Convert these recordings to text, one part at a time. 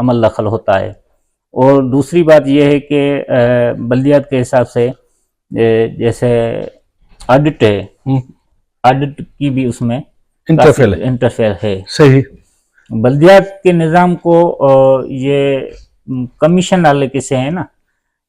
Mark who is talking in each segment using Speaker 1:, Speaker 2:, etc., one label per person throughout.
Speaker 1: عمل دخل ہوتا ہے. اور دوسری بات یہ ہے کہ بلدیات کے حساب سے جیسے آڈٹ ہے, آڈٹ کی بھی اس میں انٹرفیئر ہے.
Speaker 2: صحیح.
Speaker 1: بلدیات کے نظام کو یہ کمیشن والے کیسے ہیں نا,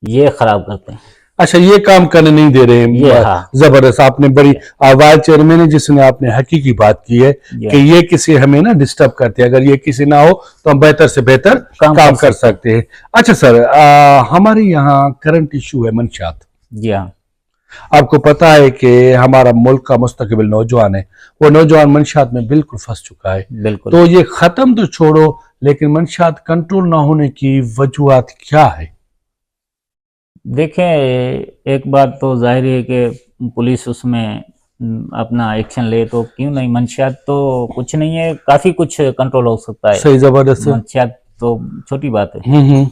Speaker 1: یہ خراب کرتے ہیں.
Speaker 2: اچھا, یہ کام کرنے نہیں دے رہے ہیں. زبردست, آپ نے بڑی وائس چیئرمین ہے جس نے آپ نے حقیقی بات کی ہے کہ یہ کسی ہمیں نا ڈسٹرب کرتے ہیں, اگر یہ کسی نہ ہو تو ہم بہتر سے بہتر کام کر سکتے ہیں. اچھا سر, ہمارے یہاں کرنٹ ایشو ہے منشیات.
Speaker 1: جی ہاں,
Speaker 2: آپ کو پتا ہے کہ ہمارا ملک کا مستقبل نوجوان ہے, وہ نوجوان منشیات میں بالکل پھنس چکا ہے.
Speaker 1: بالکل.
Speaker 2: تو یہ ختم تو چھوڑو, لیکن منشیات کنٹرول نہ ہونے کی وجوہات کیا ہے؟
Speaker 1: دیکھیں, ایک بات تو ظاہر ہے کہ پولیس اس میں اپنا ایکشن لے تو کیوں نہیں. منشیات تو کچھ نہیں ہے, کافی کچھ کنٹرول ہو سکتا ہے.
Speaker 2: صحیح, زبردست.
Speaker 1: منشیات تو چھوٹی بات ہے.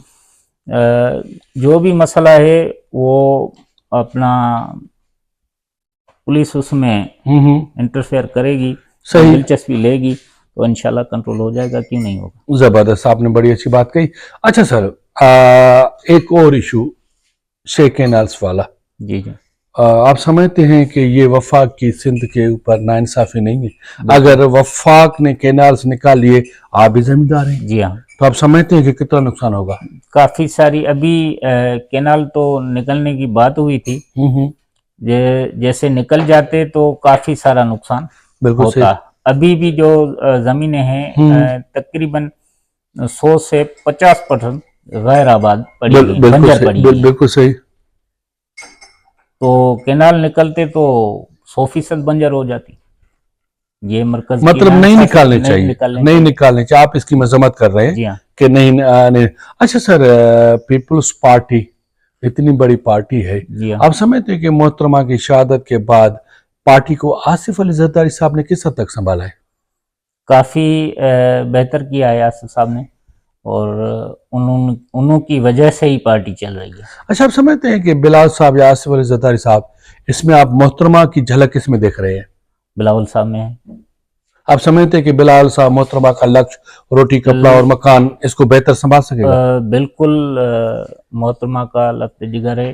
Speaker 1: جو بھی مسئلہ ہے وہ اپنا پولیس اس میں انٹرفیئر کرے گی, دلچسپی لے گی تو انشاءاللہ کنٹرول ہو جائے گا, کیوں نہیں ہوگا.
Speaker 2: زبردست, آپ نے بڑی اچھی بات کہی. اچھا سر, ایک اور ایشو شے کینالز والا.
Speaker 1: جی جی,
Speaker 2: آپ سمجھتے ہیں کہ یہ وفاق کی سندھ کے اوپر ناانصافی نہیں ہے؟ اگر وفاق نے کینالز نکال لیے, آپ بھی زمیندار ہیں,
Speaker 1: جی ہاں,
Speaker 2: تو آپ سمجھتے ہیں کہ کتنا نقصان ہوگا؟
Speaker 1: کافی ساری ابھی کینال تو نکلنے کی بات ہوئی تھی, جیسے نکل جاتے تو کافی سارا نقصان ہوتا. ابھی بھی جو زمینیں ہیں تقریباً 100 سے 50% غیر آباد پڑی ہوئی, بنجر پڑی ہوئی.
Speaker 2: بالکل صحیح.
Speaker 1: تو کینال نکلتے تو 100% بنجر ہو جاتی. یہ مرکز
Speaker 2: مطلب نہیں نکالنے چاہیے, نہیں نکالنے چاہیے. آپ اس کی مذمت کر رہے ہیں.
Speaker 1: جی ہاں,
Speaker 2: کہ نہیں. اچھا سر, پیپلز پارٹی اتنی بڑی پارٹی ہے, آپ سمجھتے ہیں کہ محترمہ کی شہادت کے بعد پارٹی کو آصف علی زرداری صاحب نے کس حد تک سنبھالا ہے؟
Speaker 1: کافی بہتر کیا ہے آصف صاحب نے, اور انہوں کی وجہ سے ہی پارٹی چل رہی ہے.
Speaker 2: اچھا, آپ سمجھتے ہیں کہ بلاول صاحب یا آصف علی زرداری صاحب, اس میں آپ محترمہ کی جھلک کس میں دیکھ رہے ہیں؟
Speaker 1: بلاول صاحب میں.
Speaker 2: آپ سمجھتے ہیں کہ بلاول صاحب محترمہ کا لکش, روٹی کپڑا اور مکان, اس کو بہتر سنبھال سکے گا؟
Speaker 1: بالکل, محترمہ کا لگت جگر ہے,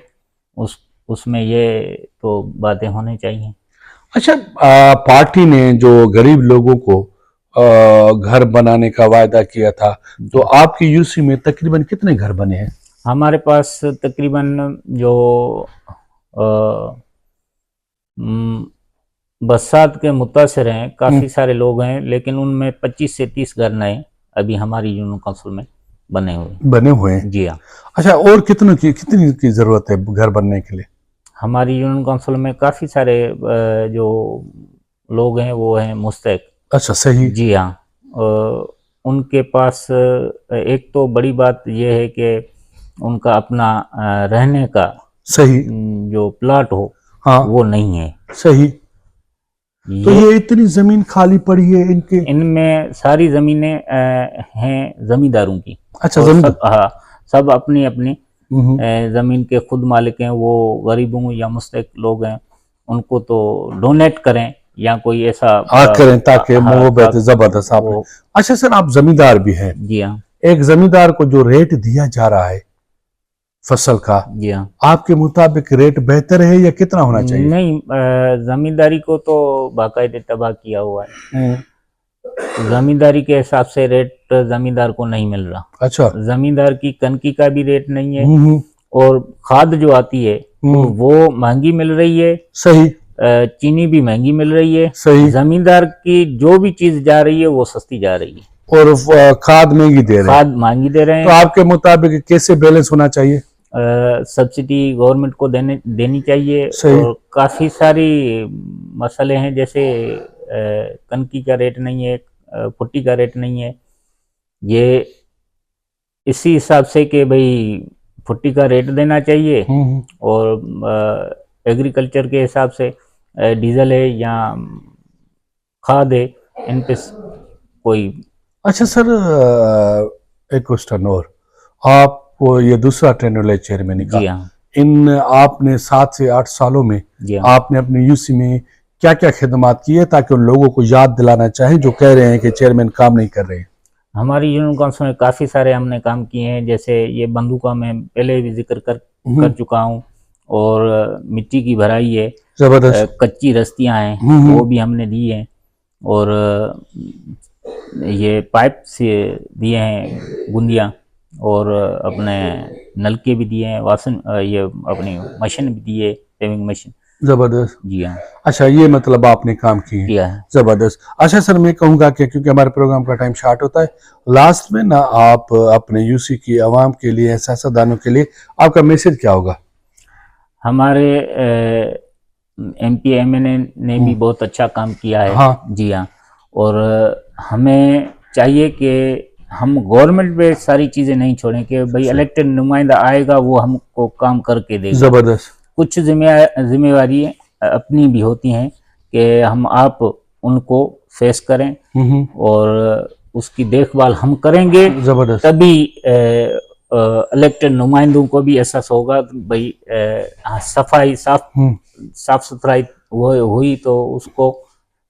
Speaker 1: اس میں یہ تو باتیں ہونے چاہیے.
Speaker 2: اچھا, پارٹی نے جو غریب لوگوں کو گھر بنانے کا وعدہ کیا تھا, تو آپ کی یو سی میں تقریباً کتنے گھر بنے ہیں؟
Speaker 1: ہمارے پاس تقریباً جو برسات کے متاثر ہیں کافی سارے لوگ ہیں, لیکن ان میں 25 سے 30 گھر نئے ابھی ہماری یونین کونسل میں بنے ہوئے ہیں. جی ہاں.
Speaker 2: اچھا, اور کتنی کی ضرورت ہے گھر بننے کے لیے؟
Speaker 1: ہماری یونین کونسل میں کافی سارے جو لوگ ہیں وہ ہیں مستحق.
Speaker 2: اچھا, صحیح.
Speaker 1: جی ہاں, ان کے پاس ایک تو بڑی بات یہ ہے کہ ان کا اپنا رہنے کا
Speaker 2: صحیح
Speaker 1: جو پلاٹ ہو وہ نہیں ہے.
Speaker 2: صحیح. تو یہ اتنی زمین خالی پڑی ہے ان
Speaker 1: میں ساری زمینیں ہیں زمینداروں کی.
Speaker 2: اچھا,
Speaker 1: سب اپنی اپنی زمین کے خود مالک ہیں. وہ غریبوں یا مستحق لوگ ہیں, ان کو تو ڈونیٹ کریں یا کوئی ایسا
Speaker 2: کریں تاکہ محبت. زبردست. آپ نے. اچھا سر, آپ زمیندار بھی ہیں.
Speaker 1: جی ہاں.
Speaker 2: ایک زمیندار کو جو ریٹ دیا جا رہا ہے فصل کا,
Speaker 1: جی ہاں,
Speaker 2: آپ کے مطابق ریٹ بہتر ہے یا کتنا ہونا چاہیے؟
Speaker 1: نہیں, زمینداری کو تو باقاعدہ تباہ کیا ہوا ہے. زمینداری کے حساب سے ریٹ زمیندار کو نہیں مل رہا.
Speaker 2: اچھا,
Speaker 1: زمیندار کی کنکی کا بھی ریٹ نہیں ہے, اور کھاد جو آتی ہے وہ مہنگی مل رہی ہے.
Speaker 2: صحیح.
Speaker 1: چینی بھی مہنگی مل رہی ہے.
Speaker 2: صحیح.
Speaker 1: زمیندار کی جو بھی چیز جا رہی ہے وہ سستی جا رہی ہے,
Speaker 2: اور کھاد مہنگی دے رہے ہیں.
Speaker 1: کھاد مہنگی دے رہے ہیں.
Speaker 2: تو آپ کے مطابق کیسے بیلنس ہونا چاہیے؟
Speaker 1: سبسڈی گورنمنٹ کو دینی چاہیے. اور کافی ساری مسئلے ہیں, جیسے کنکی کا ریٹ نہیں ہے, پھٹی کا ریٹ نہیں ہے. یہ اسی حساب سے کہ بھئی پھٹی کا ریٹ دینا چاہیے, اور ایگریکلچر کے حساب سے ڈیزل ہے یا کھاد ہے, ان پہ کوئی.
Speaker 2: اچھا سر, ایک کوسٹن اور, آپ کو یہ دوسرا ٹرینول چیئرمین کا.
Speaker 1: جی ہاں.
Speaker 2: آپ نے 7 سے 8 سالوں میں آپ نے اپنے یو سی میں کیا کیا خدمات کی ہے تاکہ ان لوگوں کو یاد دلانا چاہیں جو کہہ رہے ہیں کہ چیئرمین کام نہیں کر رہے ہیں؟
Speaker 1: ہماری یونین کونسل میں کافی سارے ہم نے کام کیے ہیں، جیسے یہ بندوقہ میں پہلے بھی ذکر کر چکا ہوں، اور مٹی کی بھرائی ہے،
Speaker 2: زبردست.
Speaker 1: کچی رستیاں ہیں وہ بھی ہم نے دی ہیں، اور یہ پائپ سے دیے ہیں گندیاں، اور اپنے نلکے بھی دیے ہیں، یہ اپنی مشین بھی دی ہے، پیونگ مشین.
Speaker 2: زبردست.
Speaker 1: جی ہاں
Speaker 2: اچھا یہ مطلب آپ نے کام کیے.
Speaker 1: کیا ہے.
Speaker 2: زبردست. اچھا سر میں کہوں گا کہ کیونکہ ہمارے پروگرام کا ٹائم شارٹ ہوتا ہے، لاسٹ میں نا آپ اپنے یو سی کی عوام کے لیے، سیاستدانوں کے لیے آپ کا میسج کیا ہوگا؟
Speaker 1: ہمارے ایم پی ایم این اے نے بھی بہت اچھا کام کیا ہے.
Speaker 2: ہاں.
Speaker 1: جی ہاں، اور ہمیں چاہیے کہ ہم گورنمنٹ پہ ساری چیزیں نہیں چھوڑیں کہ بھئی الیکٹڈ نمائندہ آئے گا وہ ہم کو کام کر کے دے گا.
Speaker 2: زبردست.
Speaker 1: کچھ ذمہ داری اپنی بھی ہوتی ہیں کہ آپ ان کو فیس کریں، اور اس کی دیکھ بھال ہم کریں گے.
Speaker 2: زبردست.
Speaker 1: تبھی الیکٹڈ نمائندوں کو بھی احساس ہوگا بھئی صاف ستھرائی ہوئی تو اس کو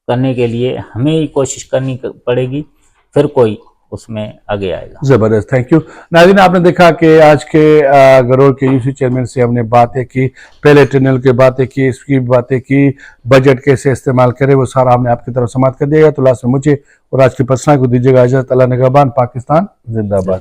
Speaker 1: کرنے کے لیے ہمیں ہی کوشش کرنی پڑے گی، پھر کوئی اس میں آگے آئے گا.
Speaker 2: زبردست. Thank you. ناظرین آپ نے دیکھا کہ آج کے گرور کے یو سی چیئرمین سے ہم نے باتیں کی، پہلے ٹنل کی باتیں کی، اس کی باتیں کی، بجٹ کیسے استعمال کرے، وہ سارا ہم نے آپ کی طرف سماعت کر دیا گا. تو لاسٹ میں مجھے اور آج کی پرسنل کو دیجیے گا اجازت. اللہ نگہبان. پاکستان زندہ باد.